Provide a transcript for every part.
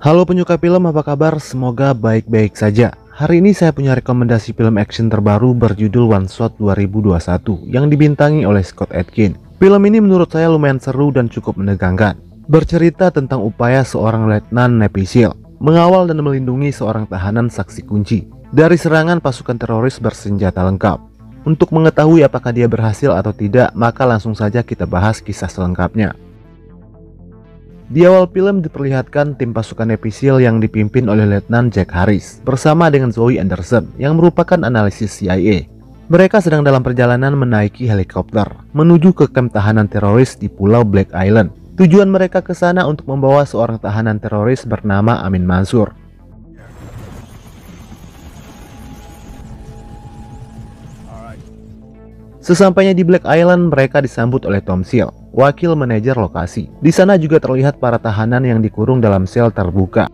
Halo penyuka film, apa kabar? Semoga baik-baik saja. Hari ini saya punya rekomendasi film action terbaru berjudul One Shot 2021 yang dibintangi oleh Scott Adkins. Film ini menurut saya lumayan seru dan cukup menegangkan. Bercerita tentang upaya seorang Letnan Navy SEAL mengawal dan melindungi seorang tahanan saksi kunci dari serangan pasukan teroris bersenjata lengkap. Untuk mengetahui apakah dia berhasil atau tidak, maka langsung saja kita bahas kisah selengkapnya. Di awal film diperlihatkan tim pasukan Navy SEAL yang dipimpin oleh Letnan Jack Harris bersama dengan Zoe Anderson yang merupakan analisis CIA. Mereka sedang dalam perjalanan menaiki helikopter menuju ke kamp tahanan teroris di Pulau Black Island. Tujuan mereka ke sana untuk membawa seorang tahanan teroris bernama Amin Mansur. Sesampainya di Black Island, mereka disambut oleh Tom Seal, wakil manajer lokasi. Di sana juga terlihat para tahanan yang dikurung dalam sel terbuka.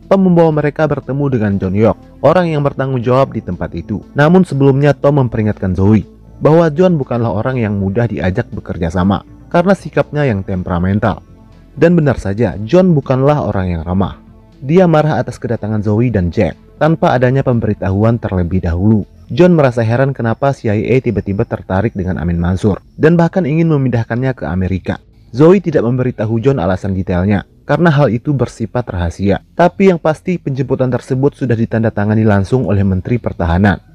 Tom membawa mereka bertemu dengan John York, orang yang bertanggung jawab di tempat itu. Namun sebelumnya Tom memperingatkan Zoe bahwa John bukanlah orang yang mudah diajak bekerja sama karena sikapnya yang temperamental. Dan benar saja, John bukanlah orang yang ramah. Dia marah atas kedatangan Zoe dan Jack tanpa adanya pemberitahuan terlebih dahulu. John merasa heran kenapa CIA tiba-tiba tertarik dengan Amin Mansur dan bahkan ingin memindahkannya ke Amerika. Zoe tidak memberitahu John alasan detailnya karena hal itu bersifat rahasia. Tapi yang pasti penjemputan tersebut sudah ditandatangani langsung oleh Menteri Pertahanan.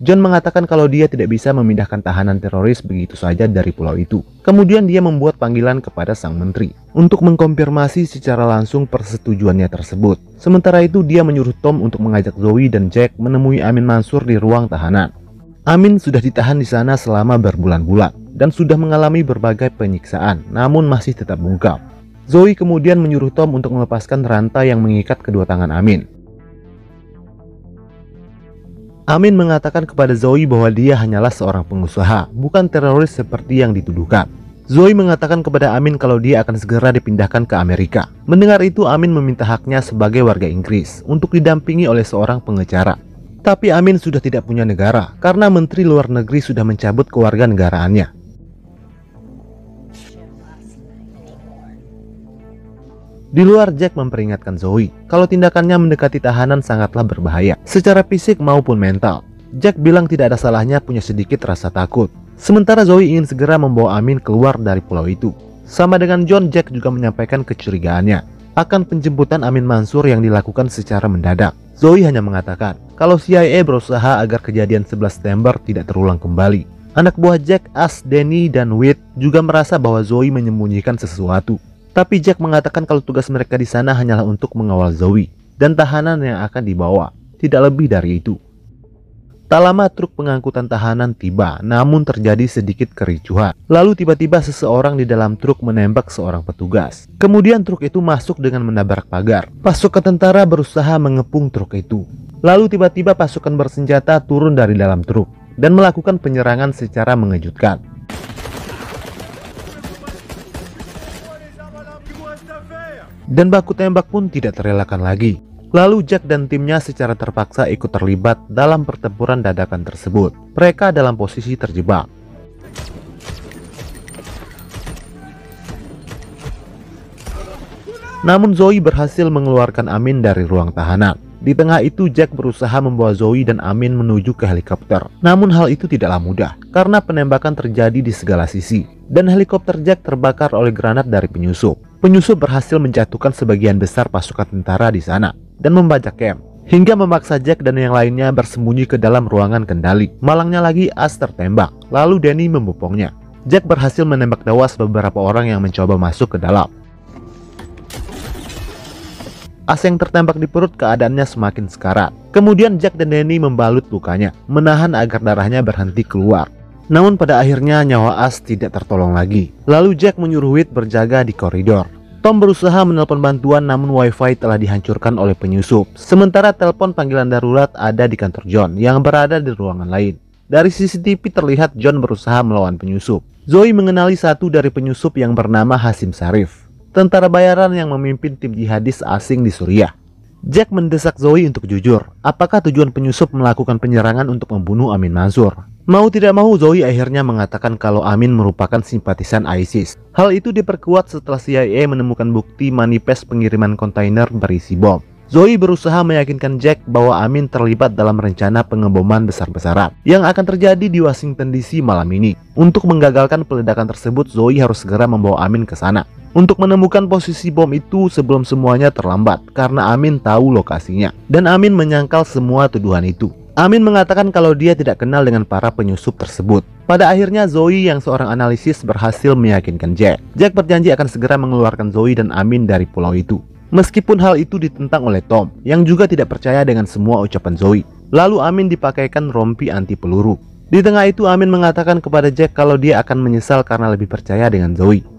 John mengatakan kalau dia tidak bisa memindahkan tahanan teroris begitu saja dari pulau itu. Kemudian dia membuat panggilan kepada sang menteri untuk mengkonfirmasi secara langsung persetujuannya tersebut. Sementara itu dia menyuruh Tom untuk mengajak Zoe dan Jack menemui Amin Mansur di ruang tahanan. Amin sudah ditahan di sana selama berbulan-bulan dan sudah mengalami berbagai penyiksaan, namun masih tetap bungkam. Zoe kemudian menyuruh Tom untuk melepaskan rantai yang mengikat kedua tangan Amin. Amin mengatakan kepada Zoe bahwa dia hanyalah seorang pengusaha, bukan teroris seperti yang dituduhkan. Zoe mengatakan kepada Amin kalau dia akan segera dipindahkan ke Amerika. Mendengar itu, Amin meminta haknya sebagai warga Inggris untuk didampingi oleh seorang pengacara. Tapi Amin sudah tidak punya negara karena Menteri Luar Negeri sudah mencabut kewarganegaraannya. Di luar, Jack memperingatkan Zoe kalau tindakannya mendekati tahanan sangatlah berbahaya secara fisik maupun mental. Jack bilang tidak ada salahnya punya sedikit rasa takut. Sementara Zoe ingin segera membawa Amin keluar dari pulau itu. Sama dengan John, Jack juga menyampaikan kecurigaannya akan penjemputan Amin Mansur yang dilakukan secara mendadak. Zoe hanya mengatakan kalau CIA berusaha agar kejadian 11 September tidak terulang kembali. Anak buah Jack, As, Danny, dan Whit juga merasa bahwa Zoe menyembunyikan sesuatu. Tapi Jack mengatakan kalau tugas mereka di sana hanyalah untuk mengawal Zoe dan tahanan yang akan dibawa, tidak lebih dari itu. Tak lama truk pengangkutan tahanan tiba, namun terjadi sedikit kericuhan. Lalu tiba-tiba seseorang di dalam truk menembak seorang petugas. Kemudian truk itu masuk dengan menabrak pagar. Pasukan tentara berusaha mengepung truk itu. Lalu tiba-tiba pasukan bersenjata turun dari dalam truk dan melakukan penyerangan secara mengejutkan. Dan baku tembak pun tidak terelakkan lagi. Lalu Jack dan timnya secara terpaksa ikut terlibat dalam pertempuran dadakan tersebut. Mereka dalam posisi terjebak. Namun Zoe berhasil mengeluarkan Amin dari ruang tahanan. Di tengah itu Jack berusaha membawa Zoe dan Amin menuju ke helikopter. Namun hal itu tidaklah mudah karena penembakan terjadi di segala sisi. Dan helikopter Jack terbakar oleh granat dari penyusup. Penyusup berhasil menjatuhkan sebagian besar pasukan tentara di sana dan membajak camp, hingga memaksa Jack dan yang lainnya bersembunyi ke dalam ruangan kendali. Malangnya lagi, As tertembak, lalu Danny membopongnya. Jack berhasil menembak tewas beberapa orang yang mencoba masuk ke dalam. As yang tertembak di perut keadaannya semakin sekarat. Kemudian Jack dan Danny membalut lukanya, menahan agar darahnya berhenti keluar. Namun pada akhirnya nyawa As tidak tertolong lagi. Lalu Jack menyuruh Whit berjaga di koridor. Tom berusaha menelpon bantuan namun wifi telah dihancurkan oleh penyusup. Sementara telepon panggilan darurat ada di kantor John yang berada di ruangan lain. Dari CCTV terlihat John berusaha melawan penyusup. Zoe mengenali satu dari penyusup yang bernama Hashim Sharif, tentara bayaran yang memimpin tim jihadis asing di Suriah. Jack mendesak Zoe untuk jujur. Apakah tujuan penyusup melakukan penyerangan untuk membunuh Amin Mansur? Mau tidak mau, Zoe akhirnya mengatakan kalau Amin merupakan simpatisan ISIS. Hal itu diperkuat setelah CIA menemukan bukti manifest pengiriman kontainer berisi bom. Zoe berusaha meyakinkan Jack bahwa Amin terlibat dalam rencana pengeboman besar-besaran yang akan terjadi di Washington DC malam ini. Untuk menggagalkan peledakan tersebut, Zoe harus segera membawa Amin ke sana untuk menemukan posisi bom itu sebelum semuanya terlambat, karena Amin tahu lokasinya. Dan Amin menyangkal semua tuduhan itu. Amin mengatakan kalau dia tidak kenal dengan para penyusup tersebut. Pada akhirnya Zoe yang seorang analisis berhasil meyakinkan Jack. Jack berjanji akan segera mengeluarkan Zoe dan Amin dari pulau itu. Meskipun hal itu ditentang oleh Tom, yang juga tidak percaya dengan semua ucapan Zoe. Lalu Amin dipakaikan rompi anti peluru. Di tengah itu Amin mengatakan kepada Jack kalau dia akan menyesal karena lebih percaya dengan Zoe.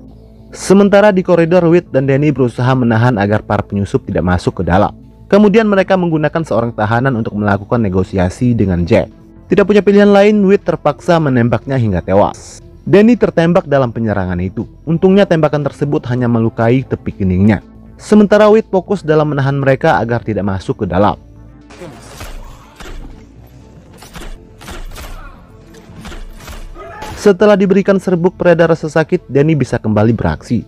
Sementara di koridor, Whit dan Danny berusaha menahan agar para penyusup tidak masuk ke dalam. Kemudian mereka menggunakan seorang tahanan untuk melakukan negosiasi dengan Jack. Tidak punya pilihan lain, Whit terpaksa menembaknya hingga tewas. Danny tertembak dalam penyerangan itu. Untungnya tembakan tersebut hanya melukai tepi keningnya. Sementara Whit fokus dalam menahan mereka agar tidak masuk ke dalam. Setelah diberikan serbuk peredar rasa sakit, Danny bisa kembali beraksi.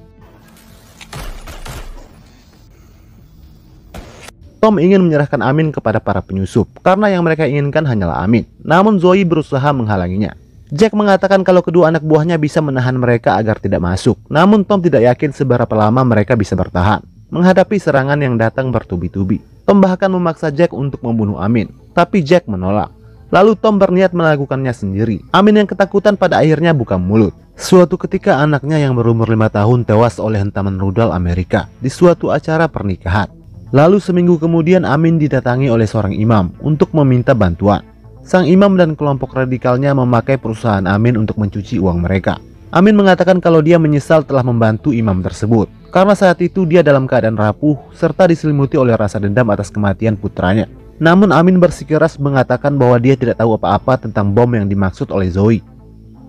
Tom ingin menyerahkan Amin kepada para penyusup karena yang mereka inginkan hanyalah Amin. Namun Zoe berusaha menghalanginya. Jack mengatakan kalau kedua anak buahnya bisa menahan mereka agar tidak masuk. Namun Tom tidak yakin seberapa lama mereka bisa bertahan menghadapi serangan yang datang bertubi-tubi. Tom bahkan memaksa Jack untuk membunuh Amin, tapi Jack menolak. Lalu Tom berniat melakukannya sendiri. Amin yang ketakutan pada akhirnya buka mulut. Suatu ketika anaknya yang berumur 5 tahun tewas oleh hentaman rudal Amerika di suatu acara pernikahan. Lalu seminggu kemudian Amin didatangi oleh seorang imam untuk meminta bantuan. Sang imam dan kelompok radikalnya memakai perusahaan Amin untuk mencuci uang mereka. Amin mengatakan kalau dia menyesal telah membantu imam tersebut karena saat itu dia dalam keadaan rapuh serta diselimuti oleh rasa dendam atas kematian putranya. Namun Amin bersikeras mengatakan bahwa dia tidak tahu apa-apa tentang bom yang dimaksud oleh Zoe.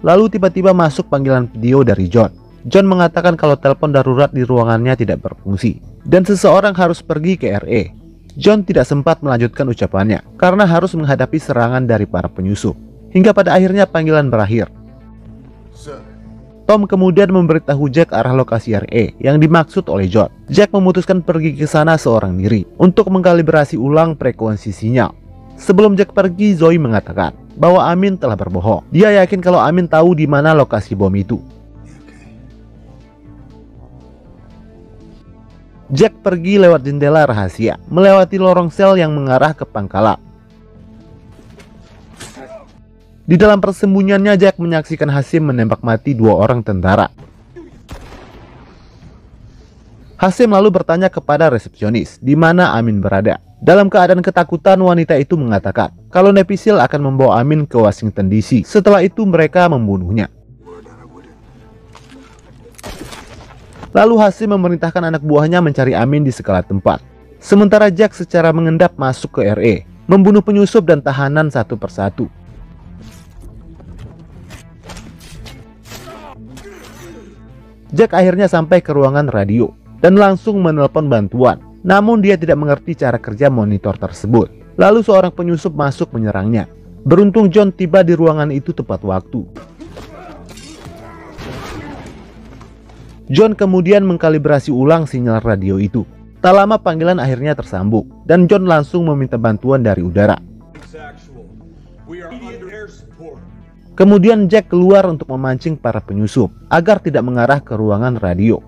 Lalu tiba-tiba masuk panggilan video dari John. John mengatakan kalau telepon darurat di ruangannya tidak berfungsi dan seseorang harus pergi ke RE. John tidak sempat melanjutkan ucapannya karena harus menghadapi serangan dari para penyusup. Hingga pada akhirnya panggilan berakhir. Tom kemudian memberitahu Jack arah lokasi RE yang dimaksud oleh John. Jack memutuskan pergi ke sana seorang diri untuk mengkalibrasi ulang frekuensi sinyal. Sebelum Jack pergi, Zoe mengatakan bahwa Amin telah berbohong. Dia yakin kalau Amin tahu di mana lokasi bom itu. Jack pergi lewat jendela rahasia, melewati lorong sel yang mengarah ke pangkalan. Di dalam persembunyiannya, Jack menyaksikan Hasim menembak mati 2 orang tentara. Hasim lalu bertanya kepada resepsionis di mana Amin berada. Dalam keadaan ketakutan, wanita itu mengatakan kalau Nepisil akan membawa Amin ke Washington DC. Setelah itu mereka membunuhnya. Lalu Hasim memerintahkan anak buahnya mencari Amin di segala tempat. Sementara Jack secara mengendap masuk ke RE, membunuh penyusup dan tahanan satu persatu. Jack akhirnya sampai ke ruangan radio dan langsung menelpon bantuan. Namun dia tidak mengerti cara kerja monitor tersebut. Lalu seorang penyusup masuk menyerangnya. Beruntung John tiba di ruangan itu tepat waktu. John kemudian mengkalibrasi ulang sinyal radio itu. Tak lama panggilan akhirnya tersambung dan John langsung meminta bantuan dari udara. Kemudian Jack keluar untuk memancing para penyusup agar tidak mengarah ke ruangan radio.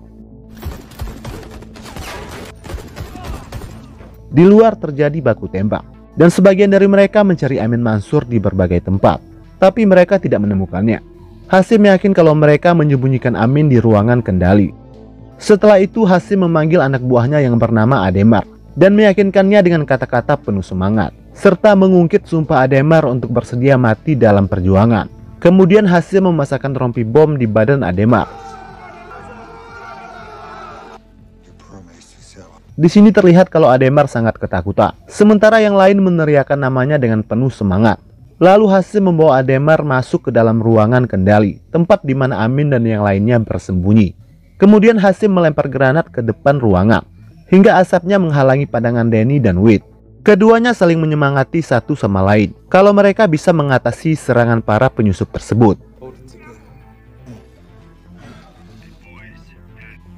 Di luar terjadi baku tembak dan sebagian dari mereka mencari Amin Mansur di berbagai tempat, tapi mereka tidak menemukannya. Hasim yakin kalau mereka menyembunyikan Amin di ruangan kendali. Setelah itu Hasim memanggil anak buahnya yang bernama Ademar dan meyakinkannya dengan kata-kata penuh semangat serta mengungkit sumpah Ademar untuk bersedia mati dalam perjuangan. Kemudian Hasim memasakkan rompi bom di badan Ademar. Di sini terlihat kalau Ademar sangat ketakutan, sementara yang lain meneriakkan namanya dengan penuh semangat. Lalu Hasim membawa Ademar masuk ke dalam ruangan kendali, tempat di mana Amin dan yang lainnya bersembunyi. Kemudian Hasim melempar granat ke depan ruangan. hingga asapnya menghalangi pandangan Danny dan Wade. Keduanya saling menyemangati satu sama lain kalau mereka bisa mengatasi serangan para penyusup tersebut.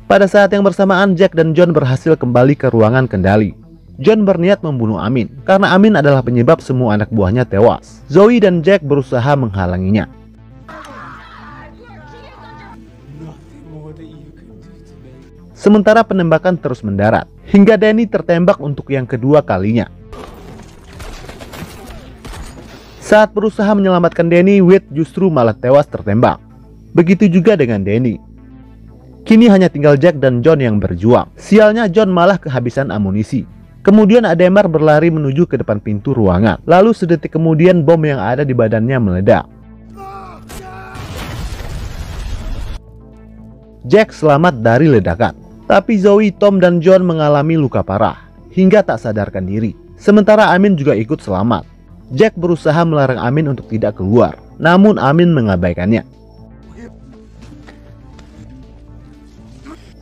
Pada saat yang bersamaan, Jack dan John berhasil kembali ke ruangan kendali. John berniat membunuh Amin karena Amin adalah penyebab semua anak buahnya tewas. Zoe dan Jack berusaha menghalanginya. Sementara penembakan terus mendarat hingga Danny tertembak untuk yang kedua kalinya. Saat berusaha menyelamatkan Danny, Wade justru malah tewas tertembak. Begitu juga dengan Danny. Kini hanya tinggal Jack dan John yang berjuang. Sialnya, John malah kehabisan amunisi. Kemudian Ademar berlari menuju ke depan pintu ruangan. Lalu sedetik kemudian bom yang ada di badannya meledak. Jack selamat dari ledakan. Tapi Zoe, Tom, dan John mengalami luka parah hingga tak sadarkan diri. Sementara Amin juga ikut selamat. Jack berusaha melarang Amin untuk tidak keluar. Namun Amin mengabaikannya.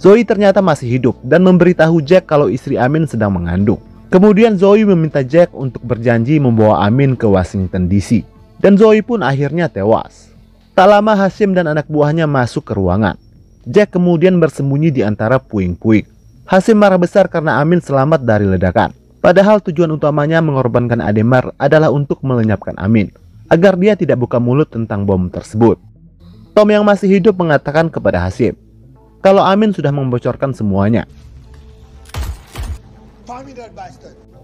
Zoe ternyata masih hidup dan memberitahu Jack kalau istri Amin sedang mengandung. Kemudian Zoe meminta Jack untuk berjanji membawa Amin ke Washington DC. Dan Zoe pun akhirnya tewas. Tak lama Hasyim dan anak buahnya masuk ke ruangan. Jack kemudian bersembunyi di antara puing-puing. Hasyim marah besar karena Amin selamat dari ledakan. Padahal tujuan utamanya mengorbankan Ademar adalah untuk melenyapkan Amin, agar dia tidak buka mulut tentang bom tersebut. Tom yang masih hidup mengatakan kepada Hasyim kalau Amin sudah membocorkan semuanya.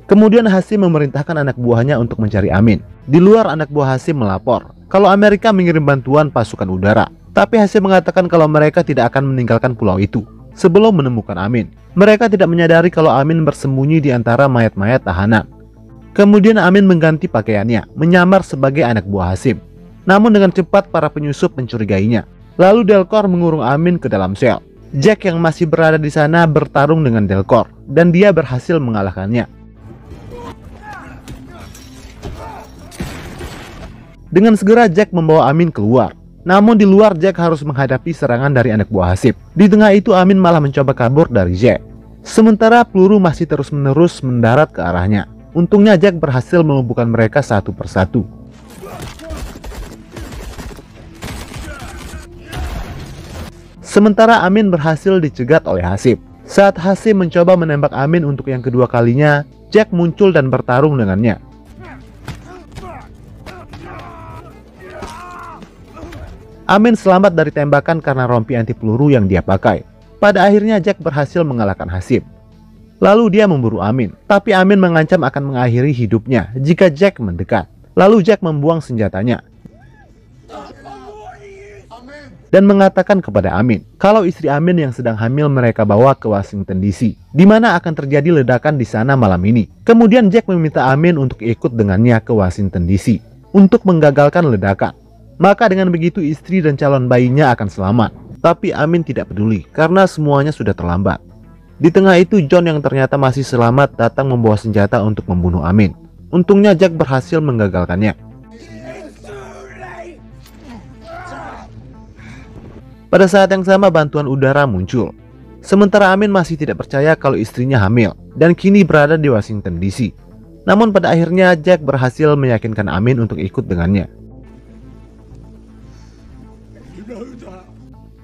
Kemudian Hasyim memerintahkan anak buahnya untuk mencari Amin. Di luar, anak buah Hasyim melapor kalau Amerika mengirim bantuan pasukan udara. Tapi Hasyim mengatakan kalau mereka tidak akan meninggalkan pulau itu sebelum menemukan Amin. Mereka tidak menyadari kalau Amin bersembunyi di antara mayat-mayat tahanan. Kemudian Amin mengganti pakaiannya, menyamar sebagai anak buah Hasyim. Namun dengan cepat para penyusup mencurigainya. Lalu Delcor mengurung Amin ke dalam sel. Jack yang masih berada di sana bertarung dengan Delcor dan dia berhasil mengalahkannya. Dengan segera Jack membawa Amin keluar. Namun di luar, Jack harus menghadapi serangan dari anak buah Hasyim. Di tengah itu Amin malah mencoba kabur dari Jack. Sementara peluru masih terus-menerus mendarat ke arahnya. Untungnya Jack berhasil melumpuhkan mereka satu persatu. Sementara Amin berhasil dicegat oleh Hasyim. Saat Hasyim mencoba menembak Amin untuk yang kedua kalinya, Jack muncul dan bertarung dengannya. Amin selamat dari tembakan karena rompi anti peluru yang dia pakai. Pada akhirnya Jack berhasil mengalahkan Hasyim. Lalu dia memburu Amin, tapi Amin mengancam akan mengakhiri hidupnya jika Jack mendekat. Lalu Jack membuang senjatanya dan mengatakan kepada Amin kalau istri Amin yang sedang hamil mereka bawa ke Washington DC, di mana akan terjadi ledakan di sana malam ini. Kemudian Jack meminta Amin untuk ikut dengannya ke Washington DC untuk menggagalkan ledakan. Maka dengan begitu istri dan calon bayinya akan selamat. Tapi Amin tidak peduli karena semuanya sudah terlambat. Di tengah itu John yang ternyata masih selamat datang membawa senjata untuk membunuh Amin. Untungnya Jack berhasil menggagalkannya. Pada saat yang sama bantuan udara muncul. Sementara Amin masih tidak percaya kalau istrinya hamil dan kini berada di Washington DC. Namun pada akhirnya Jack berhasil meyakinkan Amin untuk ikut dengannya.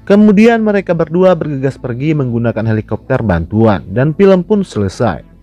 Kemudian mereka berdua bergegas pergi menggunakan helikopter bantuan dan film pun selesai.